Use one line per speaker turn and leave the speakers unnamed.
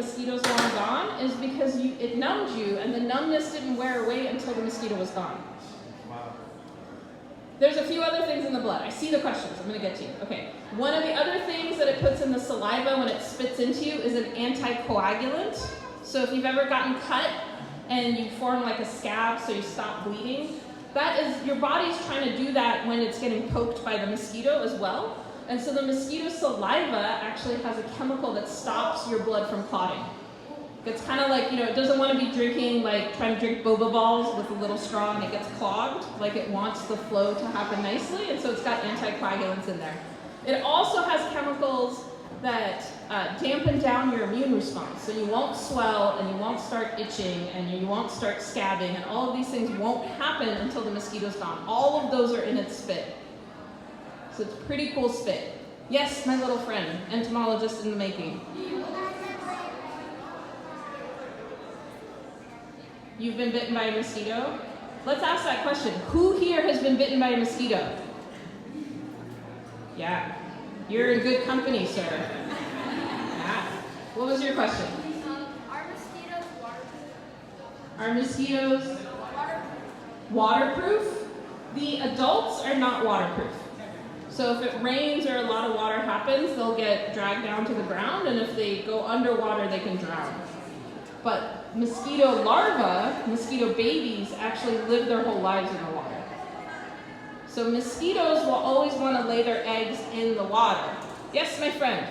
mosquito's long gone is because it numbed you, and the numbness didn't wear away until the mosquito was gone.
Wow.
There's a few other things in the blood. I see the questions. I'm going to get to you. Okay. One of the other things that it puts in the saliva when it spits into you is an anticoagulant. So if you've ever gotten cut and you form like a scab so you stop bleeding, that is, your body's trying to do that when it's getting poked by the mosquito as well. And so the mosquito saliva actually has a chemical that stops your blood from clotting. It's kind of like, it doesn't want to be drinking, like trying to drink boba balls with a little straw and it gets clogged. Like it wants the flow to happen nicely, and so it's got anticoagulants in there. It also has chemicals that dampen down your immune response. So you won't swell, and you won't start itching, and you won't start scabbing, and all of these things won't happen until the mosquito's gone. All of those are in its spit. So it's pretty cool spit. Yes, my little friend, entomologist in the making. You've been bitten by a mosquito? Let's ask that question. Who here has been bitten by a mosquito? Yeah. You're in good company, sir. Yeah. What was your question?
Are mosquitoes waterproof?
Are mosquitoes waterproof? The adults are not waterproof. So if it rains or a lot of water happens, they'll get dragged down to the ground, and if they go underwater, they can drown. But mosquito larvae, mosquito babies, actually live their whole lives in the water. So mosquitoes will always want to lay their eggs in the water. Yes, my friend?